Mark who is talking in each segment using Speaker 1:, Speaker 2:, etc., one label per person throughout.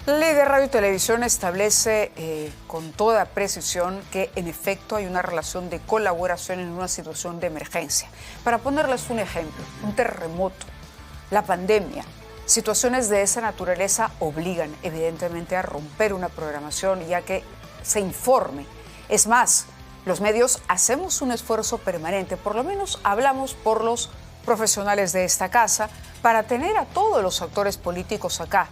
Speaker 1: La ley de radio y televisión establece con toda precisión que en efecto hay una relación de colaboración en una situación de emergencia. Para ponerles un ejemplo, un terremoto, la pandemia, situaciones de esa naturaleza obligan evidentemente a romper una programación ya que se informe. Es más, los medios hacemos un esfuerzo permanente, por lo menos hablamos por los profesionales de esta casa, para tener a todos los actores políticos acá.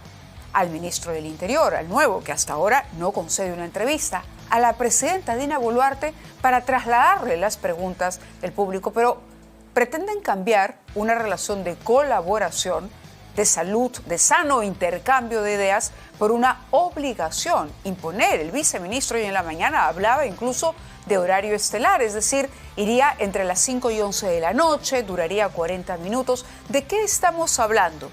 Speaker 1: Al ministro del Interior, al nuevo, que hasta ahora no concede una entrevista, a la presidenta Dina Boluarte para trasladarle las preguntas del público, pero pretenden cambiar una relación de colaboración, de salud, de sano intercambio de ideas por una obligación, imponer. El viceministro hoy en la mañana hablaba incluso de horario estelar, es decir, iría entre las 5 y 11 de la noche, duraría 40 minutos. ¿De qué estamos hablando?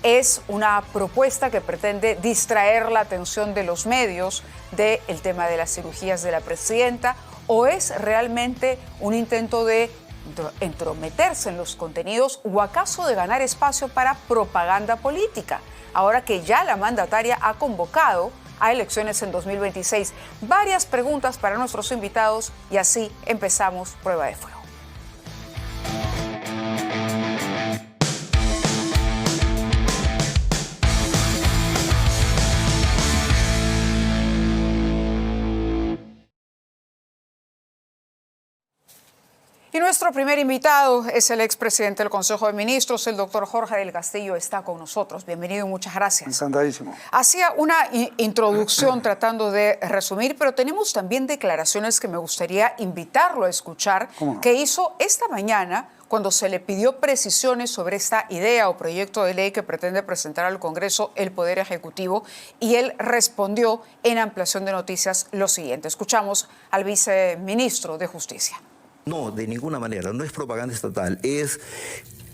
Speaker 1: Es una propuesta que pretende distraer la atención de los medios del tema de las cirugías de la presidenta, o es realmente un intento de entrometerse en los contenidos o acaso de ganar espacio para propaganda política, ahora que ya la mandataria ha convocado a elecciones en 2026. Varias preguntas para nuestros invitados y así empezamos Prueba de Fuego. Y nuestro primer invitado es el expresidente del Consejo de Ministros, el doctor Jorge del Castillo, está con nosotros. Bienvenido y muchas gracias.
Speaker 2: Encantadísimo.
Speaker 1: Hacía una introducción tratando de resumir, pero tenemos también declaraciones que me gustaría invitarlo a escuchar, que hizo esta mañana cuando se le pidió precisiones sobre esta idea o proyecto de ley que pretende presentar al Congreso el Poder Ejecutivo, y él respondió en Ampliación de Noticias lo siguiente. Escuchamos al viceministro de Justicia.
Speaker 3: No, de ninguna manera, no es propaganda estatal, es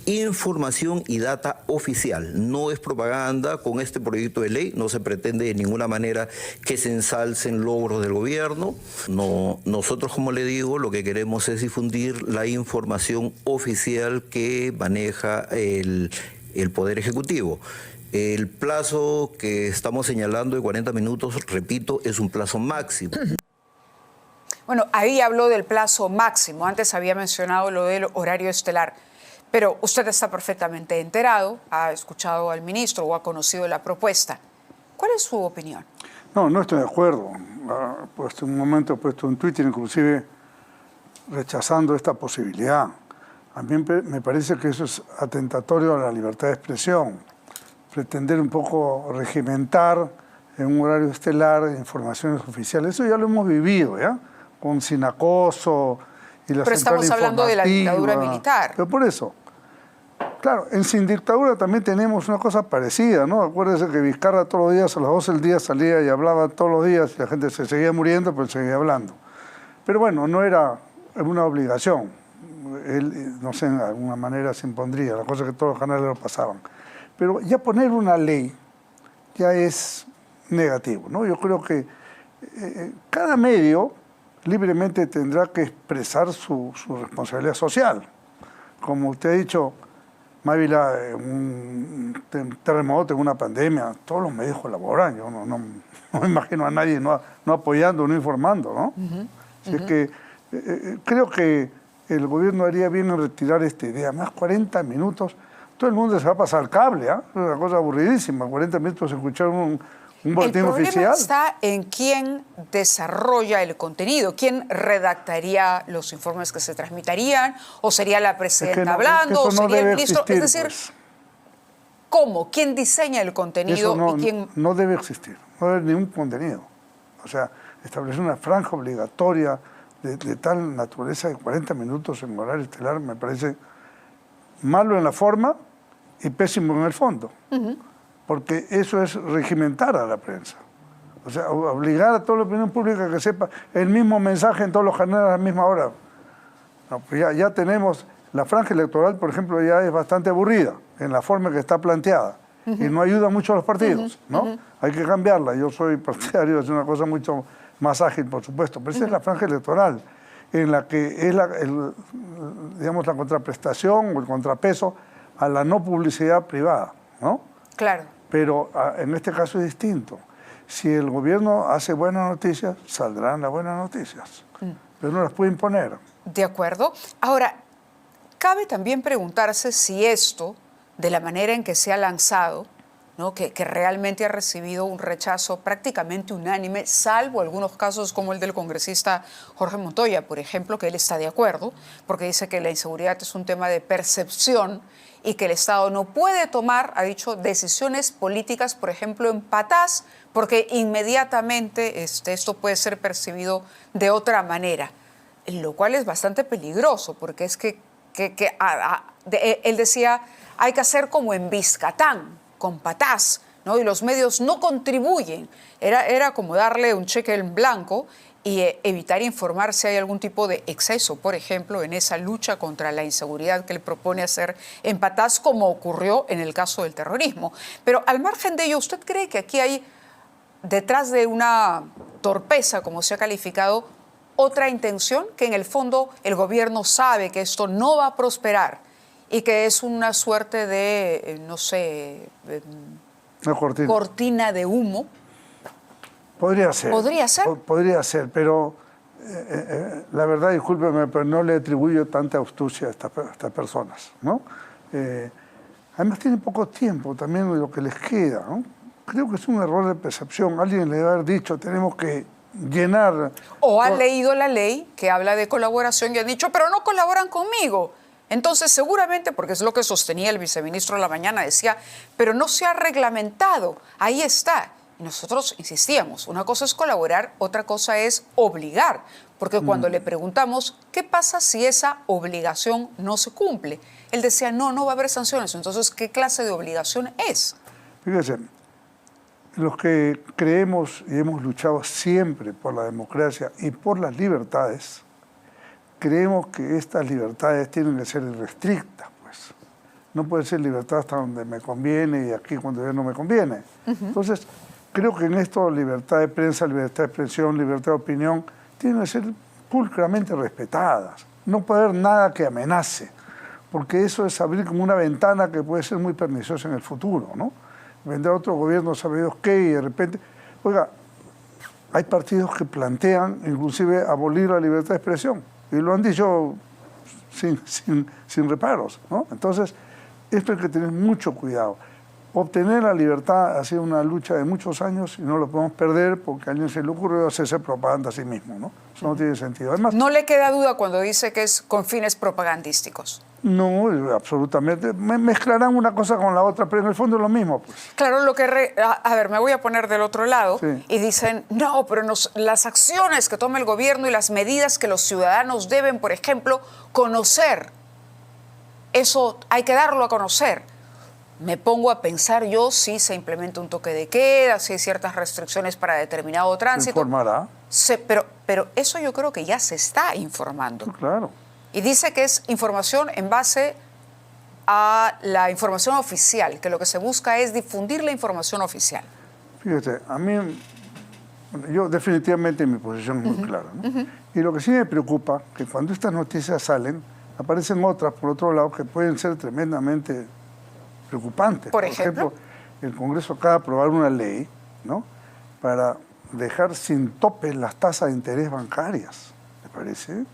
Speaker 3: información y data oficial, no es propaganda. Con este proyecto de ley no se pretende de ninguna manera que se ensalcen logros del gobierno. No, nosotros, como le digo, lo que queremos es difundir la información oficial que maneja el Poder Ejecutivo. El plazo que estamos señalando de 40 minutos, repito, es un plazo máximo.
Speaker 1: Bueno, ahí habló del plazo máximo. Antes había mencionado lo del horario estelar. Pero usted está perfectamente enterado, ha escuchado al ministro o ha conocido la propuesta. ¿Cuál es su opinión?
Speaker 2: No estoy de acuerdo. Puesto un momento, he puesto en Twitter inclusive rechazando esta posibilidad. A mí me parece que eso es atentatorio a la libertad de expresión. Pretender un poco regimentar en un horario estelar informaciones oficiales, eso ya lo hemos vivido, ¿ya? Con Sin Acoso y la
Speaker 1: Pero
Speaker 2: central
Speaker 1: estamos hablando de la dictadura militar.
Speaker 2: Pero por eso, claro, en Sin Dictadura también tenemos una cosa parecida, ¿no? Acuérdense que Vizcarra todos los días, a las 12 del día salía y hablaba todos los días y la gente se seguía muriendo, pero seguía hablando. Pero bueno, no era una obligación. Él, no sé, de alguna manera se impondría, la cosa es que todos los canales lo pasaban. Pero ya poner una ley ya es negativo, ¿no? Yo creo que cada medio libremente tendrá que expresar su responsabilidad social. Como usted ha dicho, Mávila, un terremoto, en una pandemia, todos los medios colaboran. Yo no me imagino a nadie no apoyando, no informando, ¿no? Así es que creo que el gobierno haría bien en retirar esta idea. Más 40 minutos, todo el mundo se va a pasar cable, ¿ah? Es una cosa aburridísima, 40 minutos escuchar un boletín oficial.
Speaker 1: El problema está en quién desarrolla el contenido, quién redactaría los informes que se transmitirían, o sería la presidenta hablando, o sería el ministro. Es decir, pues, ¿cómo? ¿Quién diseña el contenido?
Speaker 2: No debe existir, no debe haber ningún contenido. O sea, establecer una franja obligatoria de tal naturaleza de 40 minutos en horario estelar me parece malo en la forma y pésimo en el fondo. Porque eso es regimentar a la prensa. O sea, obligar a toda la opinión pública que sepa el mismo mensaje en todos los canales a la misma hora. No, pues ya tenemos, la franja electoral, por ejemplo, ya es bastante aburrida en la forma que está planteada. Y no ayuda mucho a los partidos, ¿no? Hay que cambiarla. Yo soy partidario de hacer una cosa mucho más ágil, por supuesto. Pero esa es la franja electoral, en la que es digamos, la contraprestación o el contrapeso a la no publicidad privada, ¿no?
Speaker 1: Claro.
Speaker 2: Pero en este caso es distinto. Si el gobierno hace buenas noticias, saldrán las buenas noticias, pero no las puede imponer.
Speaker 1: De acuerdo. Ahora, cabe también preguntarse si esto, de la manera en que se ha lanzado, ¿no? que realmente ha recibido un rechazo prácticamente unánime, salvo algunos casos como el del congresista Jorge Montoya, por ejemplo, que él está de acuerdo, porque dice que la inseguridad es un tema de percepción y que el Estado no puede tomar, ha dicho, decisiones políticas, por ejemplo, en Patás, porque inmediatamente esto puede ser percibido de otra manera, lo cual es bastante peligroso, porque es que él decía, hay que hacer como en Vizcatán, con Patás, ¿no? Y los medios no contribuyen. Era como darle un cheque en blanco y evitar informar si hay algún tipo de exceso, por ejemplo, en esa lucha contra la inseguridad que él propone hacer en Patás, como ocurrió en el caso del terrorismo. Pero al margen de ello, ¿usted cree que aquí hay, detrás de una torpeza, como se ha calificado, otra intención, que en el fondo el gobierno sabe que esto no va a prosperar y que es una suerte de, no sé, cortina de humo?
Speaker 2: Podría ser.
Speaker 1: ¿Podría ser?
Speaker 2: Podría ser, pero la verdad, discúlpeme, pero no le atribuyo tanta astucia a estas personas, ¿no? Además tienen poco tiempo también de lo que les queda, ¿no? Creo que es un error de percepción. Alguien le debe haber dicho, tenemos que llenar...
Speaker 1: O han leído la ley que habla de colaboración y han dicho, pero no colaboran conmigo. Entonces, seguramente, porque es lo que sostenía el viceministro a la mañana, decía, pero no se ha reglamentado, ahí está. Y nosotros insistíamos, una cosa es colaborar, otra cosa es obligar, porque cuando le preguntamos, ¿qué pasa si esa obligación no se cumple? Él decía, no va a haber sanciones. Entonces, ¿qué clase de obligación es?
Speaker 2: Fíjese, los que creemos y hemos luchado siempre por la democracia y por las libertades, creemos que estas libertades tienen que ser irrestrictas, pues. No puede ser libertad hasta donde me conviene y aquí cuando ya no me conviene. Entonces, creo que en esto libertad de prensa, libertad de expresión, libertad de opinión, tienen que ser pulcramente respetadas. No puede haber nada que amenace, porque eso es abrir como una ventana que puede ser muy perniciosa en el futuro, ¿no? Vendrá otro gobierno, sabe Dios qué, y de repente... Oiga, hay partidos que plantean inclusive abolir la libertad de expresión, y lo han dicho sin reparos, ¿no? Entonces, esto hay que tener mucho cuidado. Obtener la libertad ha sido una lucha de muchos años y no lo podemos perder porque a alguien se le ocurrió hacerse propaganda a sí mismo, ¿no? Eso no tiene sentido. Además,
Speaker 1: no le queda duda cuando dice que es con fines propagandísticos.
Speaker 2: No, absolutamente. Mezclarán una cosa con la otra, pero en el fondo es lo mismo, pues.
Speaker 1: Claro, lo que... A ver, me voy a poner del otro lado,
Speaker 2: sí.
Speaker 1: Y dicen, no, pero las acciones que toma el gobierno y las medidas que los ciudadanos deben, por ejemplo, conocer, eso hay que darlo a conocer. Me pongo a pensar yo si se implementa un toque de queda, si hay ciertas restricciones para determinado tránsito.
Speaker 2: ¿Se informará?
Speaker 1: Pero eso yo creo que ya se está informando.
Speaker 2: Sí, claro.
Speaker 1: Y dice que es información en base a la información oficial, que lo que se busca es difundir la información oficial.
Speaker 2: Fíjate, a mí, yo definitivamente mi posición es muy clara, ¿no? Y lo que sí me preocupa, que cuando estas noticias salen, aparecen otras, por otro lado, que pueden ser tremendamente preocupantes.
Speaker 1: Por ejemplo,
Speaker 2: el Congreso acaba de aprobar una ley, ¿no?, para dejar sin tope las tasas de interés bancarias, ¿me parece?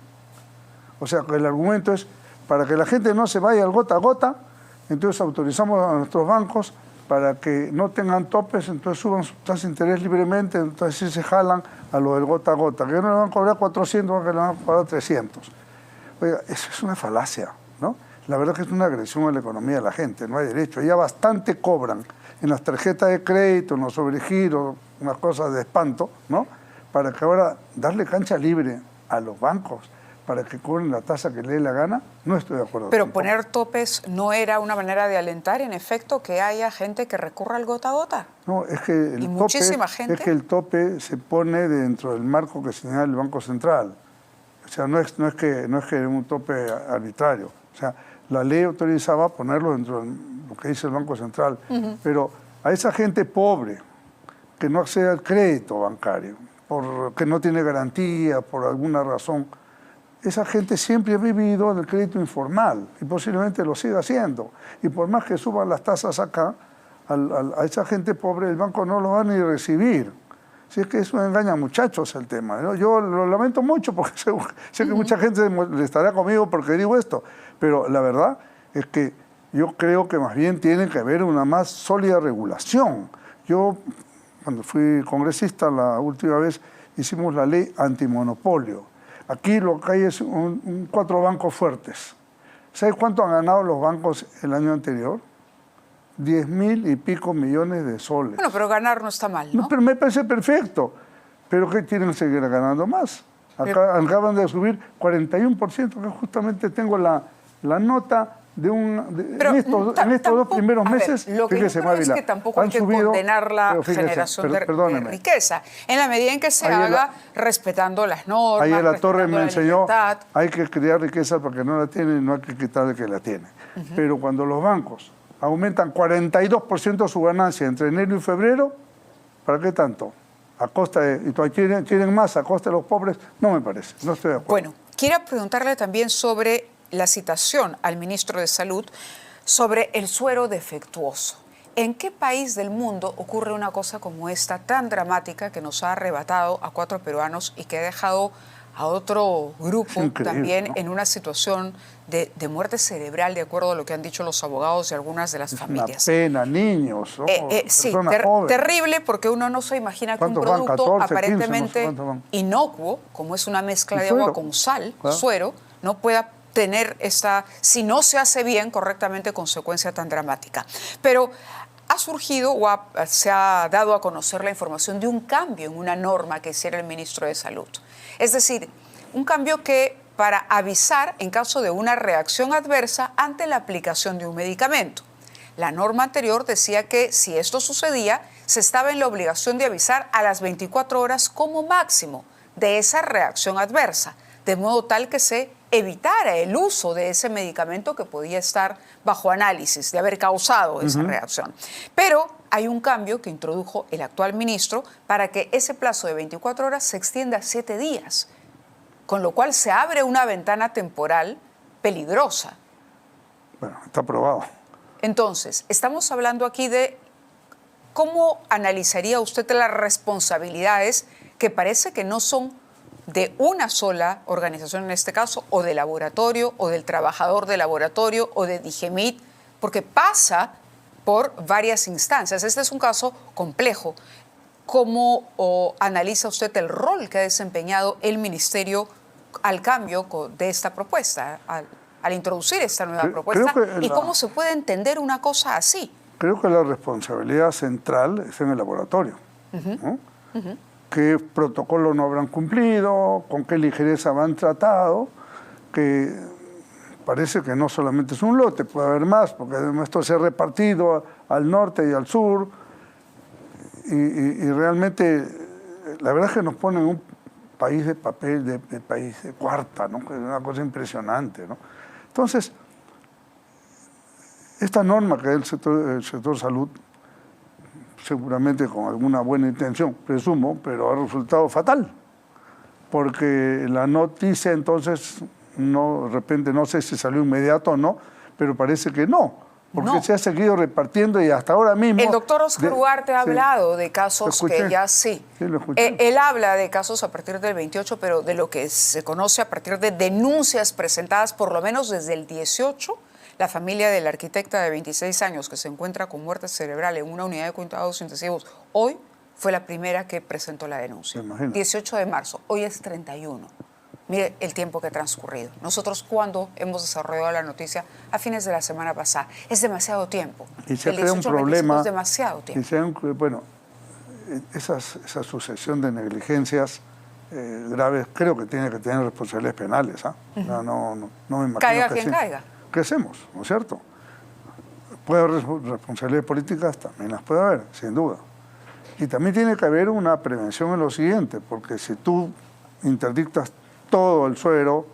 Speaker 2: O sea, que el argumento es, para que la gente no se vaya al gota a gota, entonces autorizamos a nuestros bancos para que no tengan topes, entonces suban sus tasas de interés libremente, entonces sí se jalan a lo del gota a gota, que no le van a cobrar 400, que le van a cobrar 300. Oiga, eso es una falacia, ¿no? La verdad que es una agresión a la economía de la gente, no hay derecho. Ya bastante cobran en las tarjetas de crédito, en los sobregiros, unas cosas de espanto, ¿no? Para que ahora darle cancha libre a los bancos para que cobren la tasa que le dé la gana, no estoy de acuerdo.
Speaker 1: Pero poner topes no era una manera de alentar, en efecto, que haya gente que recurra al gota a gota.
Speaker 2: No, es que el tope se pone dentro del marco que señala el Banco Central. O sea, no es que un tope arbitrario. O sea, la ley autorizaba ponerlo dentro de lo que dice el Banco Central. Pero a esa gente pobre que no accede al crédito bancario, porque no tiene garantía, por alguna razón, esa gente siempre ha vivido en el crédito informal y posiblemente lo siga haciendo. Y por más que suban las tasas acá, a esa gente pobre el banco no lo va ni a recibir. Si es que es un engaño, muchachos, el tema, ¿no? Yo lo lamento mucho porque sé que mucha gente estará conmigo porque digo esto, pero la verdad es que yo creo que más bien tiene que haber una más sólida regulación. Yo, cuando fui congresista la última vez, hicimos la ley antimonopolio. Aquí lo que hay es 4 bancos fuertes. ¿Sabes cuánto han ganado los bancos el año anterior? 10.000 y pico millones de soles.
Speaker 1: Bueno, pero ganar no está mal, ¿no?
Speaker 2: No, pero me parece perfecto. ¿Pero qué quieren seguir ganando más? Acaban de subir 41%, que justamente tengo la nota en estos 2 primeros meses.
Speaker 1: Lo que yo creo es que tampoco hay que condenar la generación de riqueza, en la medida en que se haga respetando las normas.
Speaker 2: Ayer la Torre me enseñó, hay que crear riqueza porque no la tiene y no hay que quitarle que la tiene. Pero cuando los bancos aumentan 42% su ganancia entre enero y febrero, ¿para qué tanto? A costa de, y quieren más a costa de los pobres, no me parece, no estoy de acuerdo.
Speaker 1: Bueno, quiero preguntarle también sobre la citación al ministro de Salud sobre el suero defectuoso. ¿En qué país del mundo ocurre una cosa como esta tan dramática que nos ha arrebatado a 4 peruanos y que ha dejado a otro grupo también, ¿no?, en una situación de muerte cerebral, de acuerdo a lo que han dicho los abogados de algunas de las familias?
Speaker 2: Una pena, niños,
Speaker 1: sí, terrible, porque uno no se imagina que un producto 14, aparentemente 15, no sé inocuo, como es una mezcla de agua con sal, suero, no pueda tener esta, si no se hace bien, correctamente, consecuencia tan dramática. Pero ha surgido o se ha dado a conocer la información de un cambio en una norma que hiciera el ministro de Salud. Es decir, un cambio que para avisar en caso de una reacción adversa ante la aplicación de un medicamento. La norma anterior decía que si esto sucedía, se estaba en la obligación de avisar a las 24 horas como máximo de esa reacción adversa, de modo tal que se evitara el uso de ese medicamento que podía estar bajo análisis de haber causado esa reacción. Pero hay un cambio que introdujo el actual ministro para que ese plazo de 24 horas se extienda a 7 días, con lo cual se abre una ventana temporal peligrosa.
Speaker 2: Bueno, está aprobado.
Speaker 1: Entonces, estamos hablando aquí de cómo analizaría usted las responsabilidades que parece que no son de una sola organización en este caso, o de laboratorio, o del trabajador de laboratorio, o de Digemit, porque pasa por varias instancias. Este es un caso complejo. ¿Cómo analiza usted el rol que ha desempeñado el ministerio al cambio de esta propuesta, al introducir esta nueva propuesta? ¿Y cómo se puede entender una cosa así?
Speaker 2: Creo que la responsabilidad central es en el laboratorio, ¿no? ¿Qué protocolo no habrán cumplido? ¿Con qué ligereza van tratado? Que parece que no solamente es un lote, puede haber más, porque esto se ha repartido al norte y al sur, y realmente la verdad es que nos ponen un país de papel, de país de cuarta, ¿no? Que es una cosa impresionante, ¿no? Entonces, esta norma que es el sector salud, seguramente con alguna buena intención, presumo, pero ha resultado fatal, porque la noticia entonces, no, de repente no sé si salió inmediato o no, pero parece que no, porque se ha seguido repartiendo y hasta ahora mismo...
Speaker 1: El doctor Oscar Ugarte ha hablado de casos que ya sí. Lo escuché. Él habla de casos a partir del 28, pero de lo que se conoce a partir de denuncias presentadas por lo menos desde el 18, la familia de la arquitecta de 26 años que se encuentra con muerte cerebral en una unidad de cuidados intensivos, hoy fue la primera que presentó la denuncia. 18 de marzo, hoy es 31. Mire el tiempo que ha transcurrido. Nosotros cuando hemos desarrollado la noticia a fines de la semana pasada, es demasiado tiempo.
Speaker 2: Y se crea un problema.
Speaker 1: Es demasiado tiempo.
Speaker 2: Bueno, esa sucesión de negligencias graves creo que tiene que tener responsabilidades penales. No me imagino
Speaker 1: caiga quien caiga.
Speaker 2: ¿Qué hacemos? ¿No es cierto? ¿Puede haber responsabilidades políticas? También las puede haber, sin duda. Y también tiene que haber una prevención en lo siguiente, porque si tú interdictas todo el suero,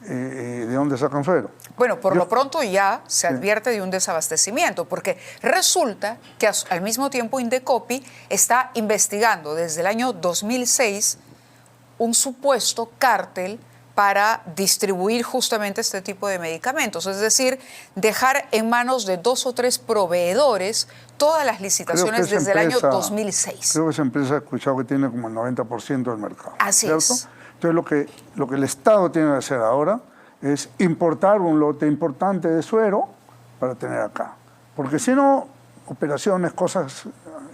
Speaker 2: ¿de dónde sacan suero?
Speaker 1: Bueno, por lo pronto ya se advierte de un desabastecimiento, porque resulta que al mismo tiempo Indecopi está investigando desde el año 2006 un supuesto cártel para distribuir justamente este tipo de medicamentos. Es decir, dejar en manos de 2 o 3 proveedores todas las licitaciones desde el año 2006.
Speaker 2: Creo que esa empresa, he escuchado que tiene como el 90% del mercado.
Speaker 1: Así
Speaker 2: ¿cierto?
Speaker 1: es.
Speaker 2: Entonces, lo que el Estado tiene que hacer ahora es importar un lote importante de suero para tener acá. Porque si no, operaciones, cosas,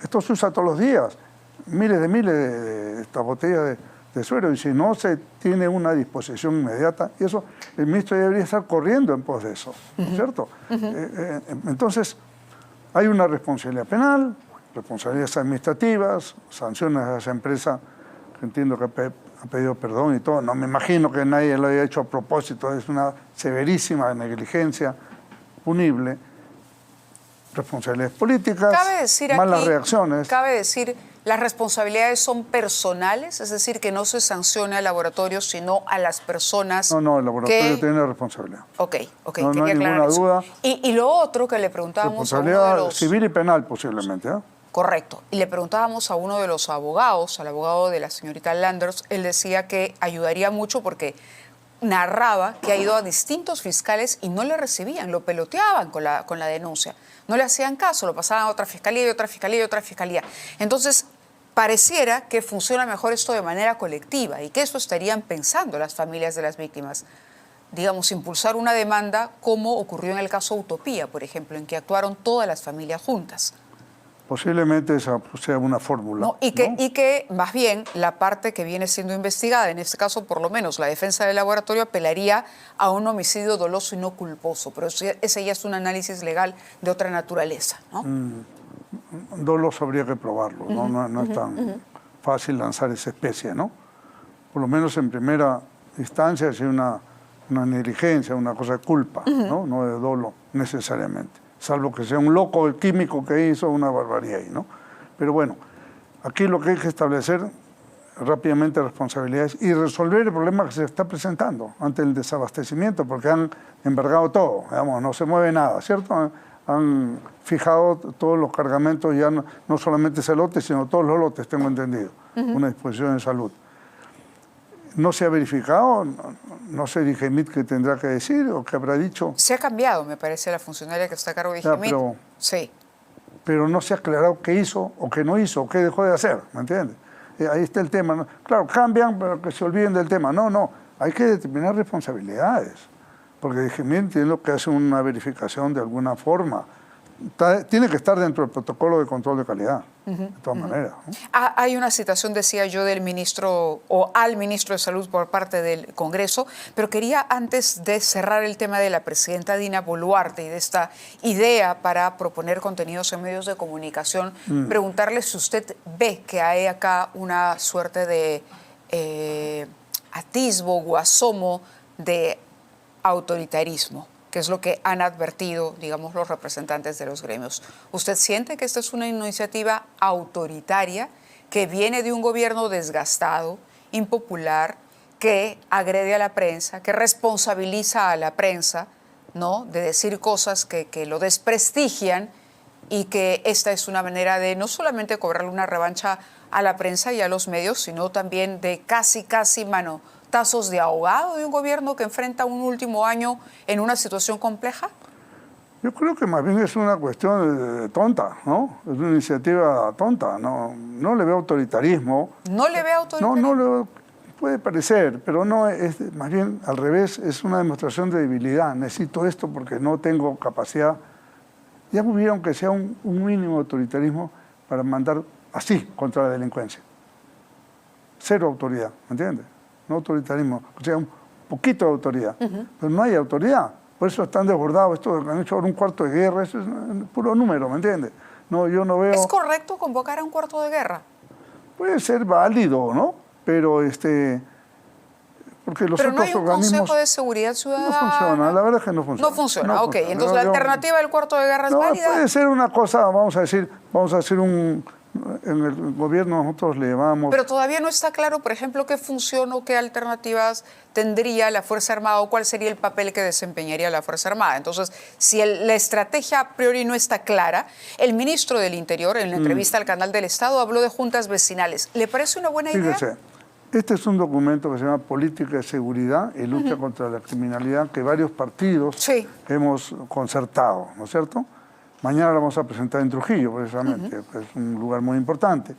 Speaker 2: esto se usa todos los días. Miles de estas botellas de suero, y si no se tiene una disposición inmediata, y eso el ministro debería estar corriendo en pos de eso, ¿no es cierto? Entonces, hay una responsabilidad penal, responsabilidades administrativas, sanciones a esa empresa, que entiendo que ha pedido perdón y todo, no me imagino que nadie lo haya hecho a propósito, es una severísima negligencia punible, responsabilidades políticas, malas reacciones.
Speaker 1: Cabe decir, las responsabilidades son personales, es decir, que no se sancione al laboratorio, sino a las personas.
Speaker 2: No, el laboratorio tiene responsabilidad.
Speaker 1: Ok,
Speaker 2: no
Speaker 1: quería
Speaker 2: hay
Speaker 1: aclarar
Speaker 2: ninguna
Speaker 1: eso.
Speaker 2: duda.
Speaker 1: Y lo otro que le preguntábamos a uno de
Speaker 2: responsabilidad
Speaker 1: los...
Speaker 2: civil y penal, posiblemente, ¿eh?
Speaker 1: Correcto. Y le preguntábamos a uno de los abogados, al abogado de la señorita Landers, él decía que ayudaría mucho porque narraba que ha ido a distintos fiscales y no le recibían, lo peloteaban con la denuncia. No le hacían caso, lo pasaban a otra fiscalía y otra fiscalía y otra fiscalía. Entonces, pareciera que funciona mejor esto de manera colectiva y que eso estarían pensando las familias de las víctimas. Digamos, impulsar una demanda como ocurrió en el caso Utopía, por ejemplo, en que actuaron todas las familias juntas.
Speaker 2: Posiblemente esa sea una fórmula.
Speaker 1: Y que más bien la parte que viene siendo investigada, en este caso por lo menos la defensa del laboratorio, apelaría a un homicidio doloso y no culposo, pero ese ya es un análisis legal de otra naturaleza, ¿no?
Speaker 2: Doloso habría que probarlo, ¿no? No es tan fácil lanzar esa especie, ¿no? Por lo menos en primera instancia es una negligencia, una cosa de culpa, ¿no? No de dolo necesariamente. Salvo que sea un loco el químico que hizo una barbaridad ahí, ¿no? Pero bueno, aquí lo que hay que establecer rápidamente responsabilidades y resolver el problema que se está presentando ante el desabastecimiento, porque han embargado todo, digamos, no se mueve nada, ¿cierto? Han fijado todos los cargamentos, ya no solamente ese lote, sino todos los lotes, tengo entendido, una disposición de salud. ¿No se ha verificado? No sé, Dijimit, qué tendrá que decir o qué habrá dicho.
Speaker 1: Se ha cambiado, me parece, la funcionaria que está a cargo de Dijimit. Sí.
Speaker 2: Pero no se ha aclarado qué hizo o qué no hizo o qué dejó de hacer, ¿me entiendes? Ahí está el tema, ¿no? Claro, cambian, pero que se olviden del tema. No, hay que determinar responsabilidades, porque Dijimit entiendo que hace una verificación de alguna forma. Tiene que estar dentro del protocolo de control de calidad, de todas maneras, ¿no?
Speaker 1: Hay una citación, decía yo, del ministro o al ministro de Salud por parte del Congreso, pero quería, antes de cerrar el tema de la presidenta Dina Boluarte y de esta idea para proponer contenidos en medios de comunicación, preguntarle si usted ve que hay acá una suerte de atisbo o asomo de autoritarismo, que es lo que han advertido, digamos, los representantes de los gremios. ¿Usted siente que esta es una iniciativa autoritaria que viene de un gobierno desgastado, impopular, que agrede a la prensa, que responsabiliza a la prensa, ¿no?, de decir cosas que lo desprestigian, y que esta es una manera de no solamente cobrarle una revancha a la prensa y a los medios, sino también de casi manotazos de ahogado de un gobierno que enfrenta un último año en una situación compleja?
Speaker 2: Yo creo que más bien es una cuestión tonta, ¿no? Es una iniciativa tonta, no le veo autoritarismo.
Speaker 1: ¿No le ve autoritarismo?
Speaker 2: No le veo, puede parecer, pero no, es más bien al revés, es una demostración de debilidad. Necesito esto porque no tengo capacidad. Ya hubiera, aunque sea un mínimo autoritarismo, para mandar así contra la delincuencia. Cero autoridad, ¿me entiendes? No autoritarismo, o sea, un poquito de autoridad. Pero no hay autoridad. Por eso están desbordados. Esto han hecho ahora un cuarto de guerra, eso es puro número, ¿me entiendes? No, yo no veo...
Speaker 1: ¿Es correcto convocar a un cuarto de guerra?
Speaker 2: Puede ser válido, ¿no? Pero porque los
Speaker 1: pero
Speaker 2: otros
Speaker 1: no hay un
Speaker 2: organismos...
Speaker 1: Consejo de Seguridad Ciudadana.
Speaker 2: No funciona, la verdad es que no funciona.
Speaker 1: No funciona, ok. Entonces la alternativa del cuarto de guerra es válida.
Speaker 2: Puede ser una cosa, vamos a decir en el gobierno nosotros le llamamos...
Speaker 1: Pero todavía no está claro, por ejemplo, qué función o qué alternativas tendría la Fuerza Armada o cuál sería el papel que desempeñaría la Fuerza Armada. Entonces, si la estrategia a priori no está clara, el ministro del Interior, en la entrevista al Canal del Estado, habló de juntas vecinales. ¿Le parece una buena idea?
Speaker 2: Fíjese, Este es un documento que se llama Política de Seguridad y Lucha contra la Criminalidad, que varios partidos hemos concertado, ¿no es cierto? Mañana lo vamos a presentar en Trujillo, precisamente, que es un lugar muy importante.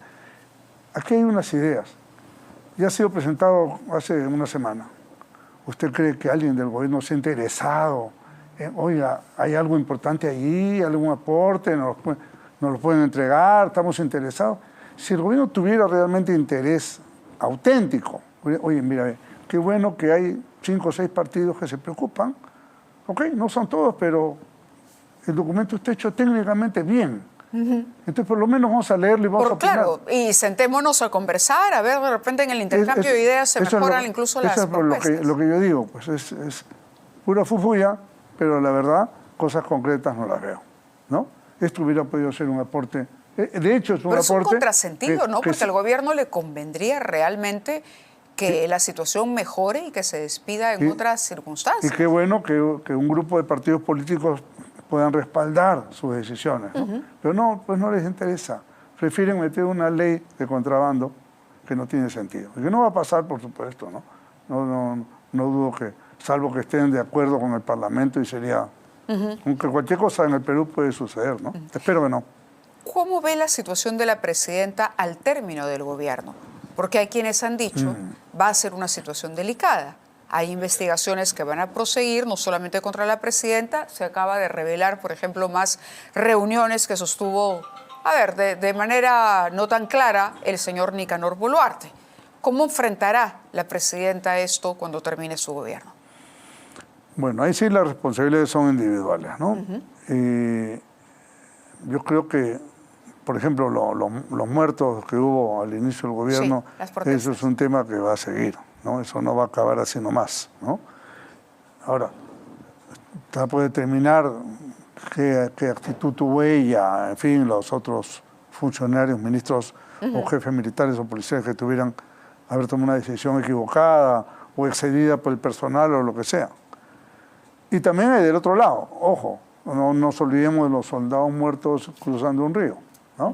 Speaker 2: Aquí hay unas ideas. Ya ha sido presentado hace una semana. ¿Usted cree que alguien del gobierno se ha interesado? Oiga, ¿hay algo importante allí? ¿Algún aporte? ¿Nos lo pueden entregar? ¿Estamos interesados? Si el gobierno tuviera realmente interés auténtico, oye, mira, qué bueno que hay 5 o 6 partidos que se preocupan. Ok, no son todos, pero el documento está hecho técnicamente bien. Entonces, por lo menos vamos a leerlo y vamos a opinar.
Speaker 1: Claro, y sentémonos a conversar, a ver, de repente en el intercambio de ideas se mejoran incluso las propuestas.
Speaker 2: Eso es lo que yo digo, pues es pura fufuya, pero la verdad, cosas concretas no las veo, ¿no? Esto hubiera podido ser un aporte. De hecho, es un aporte.
Speaker 1: Pero es un contrasentido, ¿no? Porque al gobierno le convendría realmente que la situación mejore y que se despida en otras circunstancias.
Speaker 2: Y qué bueno que un grupo de partidos políticos puedan respaldar sus decisiones, ¿no? Pero no, pues no les interesa. Prefieren meter una ley de contrabando que no tiene sentido. Y que no va a pasar, por supuesto, ¿no? No dudo que, salvo que estén de acuerdo con el Parlamento, y sería... Aunque cualquier cosa en el Perú puede suceder, ¿no? Espero que no.
Speaker 1: ¿Cómo ve la situación de la presidenta al término del gobierno? Porque hay quienes han dicho va a ser una situación delicada. Hay investigaciones que van a proseguir, no solamente contra la presidenta, se acaba de revelar, por ejemplo, más reuniones que sostuvo, de manera no tan clara, el señor Nicanor Boluarte. ¿Cómo enfrentará la presidenta esto cuando termine su gobierno?
Speaker 2: Bueno, ahí sí las responsabilidades son individuales, ¿no? Yo creo que, por ejemplo, los muertos que hubo al inicio del gobierno, eso es un tema que va a seguir, ¿no? Eso no va a acabar así nomás, ¿no? Ahora, usted puede determinar qué actitud tuvo ella, en fin, los otros funcionarios, ministros o jefes militares o policiales que tuvieran haber tomado una decisión equivocada o excedida por el personal o lo que sea. Y también hay del otro lado, ojo, no nos olvidemos de los soldados muertos cruzando un río, ¿no?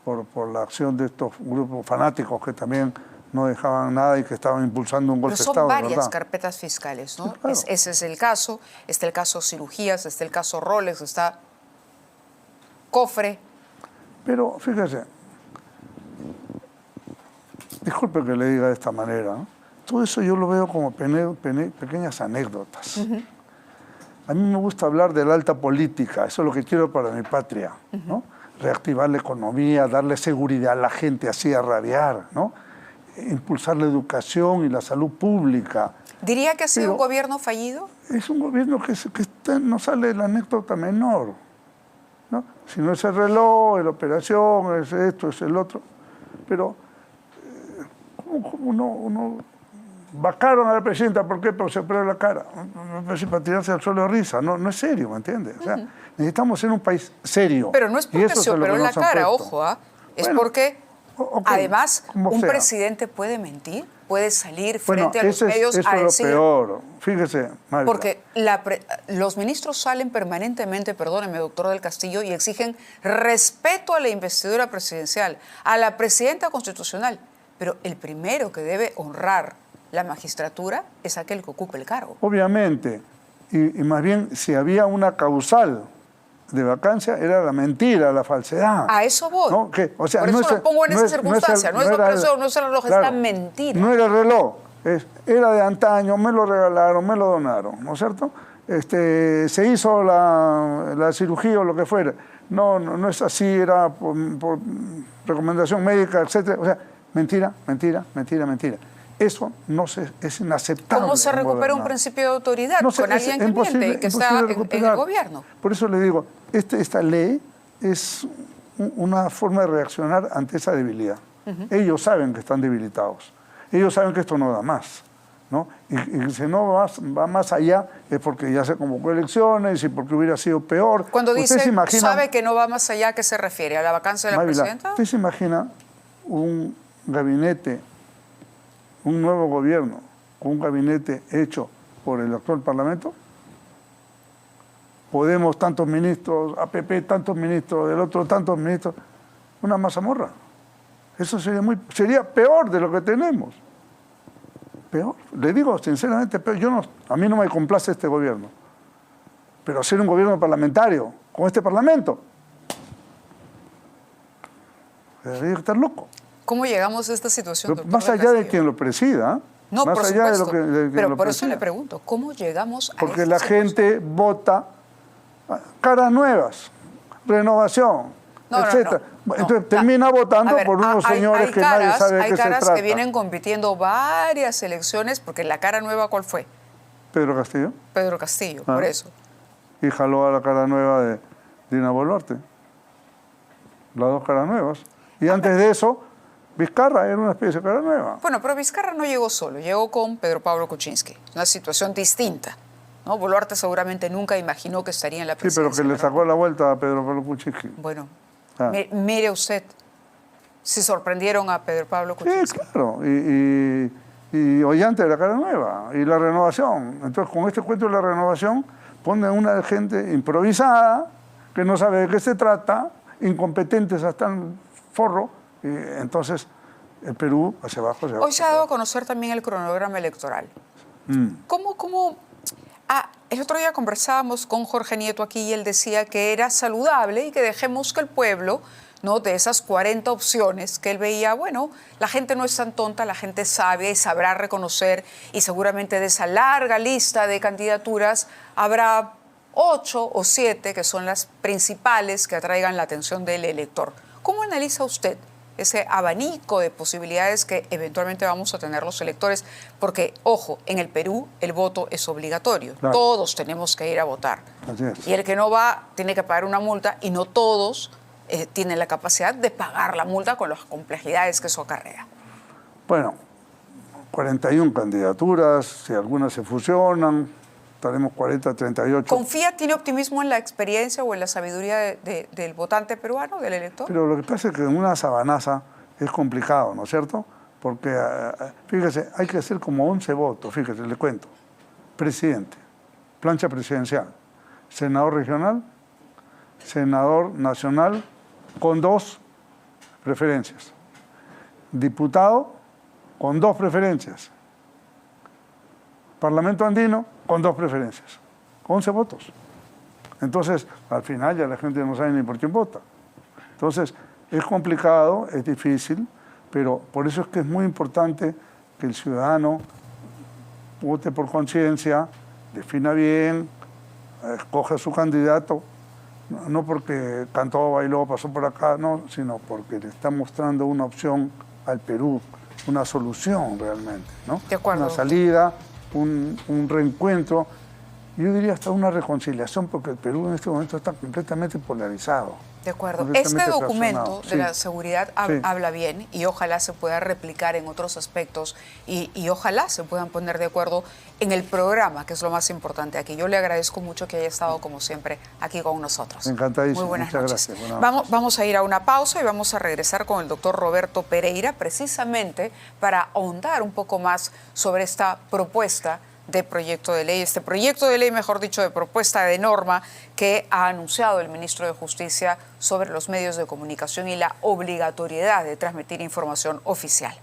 Speaker 2: Por la acción de estos grupos fanáticos que también no dejaban nada y que estaban impulsando un golpe de Estado.
Speaker 1: Pero son varias carpetas fiscales, ¿no? Sí, claro. Ese es el caso. Está el caso cirugías, está el caso Rolex, está cofre.
Speaker 2: Pero fíjese, disculpe que le diga de esta manera, ¿no? Todo eso yo lo veo como pequeñas anécdotas. A mí me gusta hablar de la alta política, eso es lo que quiero para mi patria, ¿no? Reactivar la economía, darle seguridad a la gente, así a rabiar, ¿no? Impulsar la educación y la salud pública.
Speaker 1: ¿Diría que ha sido un gobierno fallido?
Speaker 2: Es un gobierno que no sale la anécdota menor, ¿no? Si no es el reloj, es la operación, es esto, es el otro. Pero uno vacaron a la presidenta, ¿por qué? Porque se operó la cara. Para tirarse al suelo de risa. No es serio, ¿me entiendes? O sea, necesitamos ser un país serio.
Speaker 1: Pero no es porque se operó la cara, ojo, es porque, además, un presidente puede mentir, puede salir frente a los medios a decir...
Speaker 2: Eso es lo peor. Fíjese, María.
Speaker 1: Porque los ministros salen permanentemente, perdóneme, doctor del Castillo, y exigen respeto a la investidura presidencial, a la presidenta constitucional. Pero el primero que debe honrar la magistratura es aquel que ocupe el cargo.
Speaker 2: Obviamente, y más bien si había una causal de vacancia era la mentira, la falsedad.
Speaker 1: A eso voy.
Speaker 2: ¿No? O sea,
Speaker 1: por eso lo pongo en esa circunstancia, no es la operación, no es el reloj,
Speaker 2: claro,
Speaker 1: es la mentira.
Speaker 2: No era el reloj, era de antaño, me lo regalaron, me lo donaron, ¿no es cierto? Se hizo la cirugía o lo que fuera. No es así, era por recomendación médica, etc. O sea, mentira. Eso es inaceptable.
Speaker 1: ¿Cómo se recupera un principio de autoridad con alguien que miente y que está en el gobierno?
Speaker 2: Por eso le digo, esta ley es una forma de reaccionar ante esa debilidad. Ellos saben que están debilitados. Ellos saben que esto no da más, ¿no? Y si no va más allá es porque ya se convocó elecciones y porque hubiera sido peor.
Speaker 1: Cuando dice, ¿sabe que no va más allá? ¿A qué se refiere? ¿A la vacancia de la presidenta?
Speaker 2: ¿Usted se imagina un gabinete, un nuevo gobierno, con un gabinete hecho por el actual Parlamento? Podemos tantos ministros, APP tantos ministros, del otro tantos ministros, una mazamorra. Eso sería peor de lo que tenemos. Peor. Le digo sinceramente, peor. A mí no me complace este gobierno. Pero hacer un gobierno parlamentario con este parlamento, debería estar loco.
Speaker 1: ¿Cómo llegamos a esta situación, doctor?
Speaker 2: Más allá de quien lo presida,
Speaker 1: no,
Speaker 2: más
Speaker 1: por
Speaker 2: allá
Speaker 1: supuesto,
Speaker 2: de quien
Speaker 1: pero
Speaker 2: lo
Speaker 1: por
Speaker 2: presida.
Speaker 1: eso le pregunto, ¿cómo llegamos a
Speaker 2: Porque
Speaker 1: esta
Speaker 2: la
Speaker 1: situación?
Speaker 2: gente vota caras nuevas, renovación, etcétera. Entonces termina votando por unos señores que nadie sabe de qué se trata.
Speaker 1: Hay caras que vienen compitiendo varias elecciones, porque la cara nueva, ¿cuál fue?
Speaker 2: Pedro Castillo.
Speaker 1: Pedro Castillo, por eso.
Speaker 2: Y jaló a la cara nueva de Dina Boluarte. Las dos caras nuevas. Y antes de eso, Vizcarra era una especie de cara nueva.
Speaker 1: Bueno, pero Vizcarra no llegó solo, llegó con Pedro Pablo Kuczynski. Una situación distinta, ¿no? Boluarte seguramente nunca imaginó que estaría en la presidencia.
Speaker 2: Sí, pero que le sacó la vuelta a Pedro Pablo Kuczynski.
Speaker 1: Bueno, mire usted, si sorprendieron a Pedro Pablo Kuczynski.
Speaker 2: Sí, claro. Y Ollanta era cara nueva. Y la renovación. Entonces, con este cuento de la renovación, ponen una gente improvisada, que no sabe de qué se trata, incompetentes hasta el forro. Y entonces, el Perú hacia abajo, hacia abajo.
Speaker 1: Hoy se ha dado a conocer también el cronograma electoral. ¿Cómo? El otro día conversábamos con Jorge Nieto aquí y él decía que era saludable y que dejemos que el pueblo, ¿no?, de esas 40 opciones que él veía, bueno, la gente no es tan tonta, la gente sabe y sabrá reconocer, y seguramente de esa larga lista de candidaturas habrá 8 o 7 que son las principales que atraigan la atención del elector. ¿Cómo analiza usted ese abanico de posibilidades que eventualmente vamos a tener los electores? Porque, ojo, en el Perú el voto es obligatorio. Claro. Todos tenemos que ir a votar.
Speaker 2: Así es.
Speaker 1: Y el que no va tiene que pagar una multa y no todos tienen la capacidad de pagar la multa con las complejidades que eso acarrea.
Speaker 2: Bueno, 41 candidaturas, si algunas se fusionan, estaremos 40, 38.
Speaker 1: ¿Confía, tiene optimismo en la experiencia o en la sabiduría del votante peruano, del elector?
Speaker 2: Pero lo que pasa es que en una sabanaza es complicado, ¿no es cierto? Porque, fíjese, hay que hacer como 11 votos, fíjese, le cuento. Presidente, plancha presidencial, senador regional, senador nacional, con 2 preferencias. Diputado, con 2 preferencias. Parlamento andino, con 2 preferencias. 11 votos. Entonces, al final ya la gente no sabe ni por quién vota. Entonces, es complicado, es difícil, pero por eso es que es muy importante que el ciudadano vote por conciencia, defina bien, escoja a su candidato, no porque cantó, bailó, pasó por acá, no, sino porque le está mostrando una opción al Perú, una solución realmente, ¿no?
Speaker 1: De acuerdo.
Speaker 2: Una salida, un reencuentro, yo diría hasta una reconciliación, porque el Perú en este momento está completamente polarizado.
Speaker 1: De acuerdo. Este documento de la seguridad habla bien y ojalá se pueda replicar en otros aspectos y ojalá se puedan poner de acuerdo en el programa, que es lo más importante aquí. Yo le agradezco mucho que haya estado, como siempre, aquí con nosotros.
Speaker 2: Encantadísimo.
Speaker 1: Muy buenas noches.
Speaker 2: Gracias.
Speaker 1: Vamos a ir a una pausa y vamos a regresar con el doctor Roberto Pereira, precisamente para ahondar un poco más sobre esta propuesta de proyecto de ley, mejor dicho, de propuesta de norma que ha anunciado el ministro de Justicia sobre los medios de comunicación y la obligatoriedad de transmitir información oficial.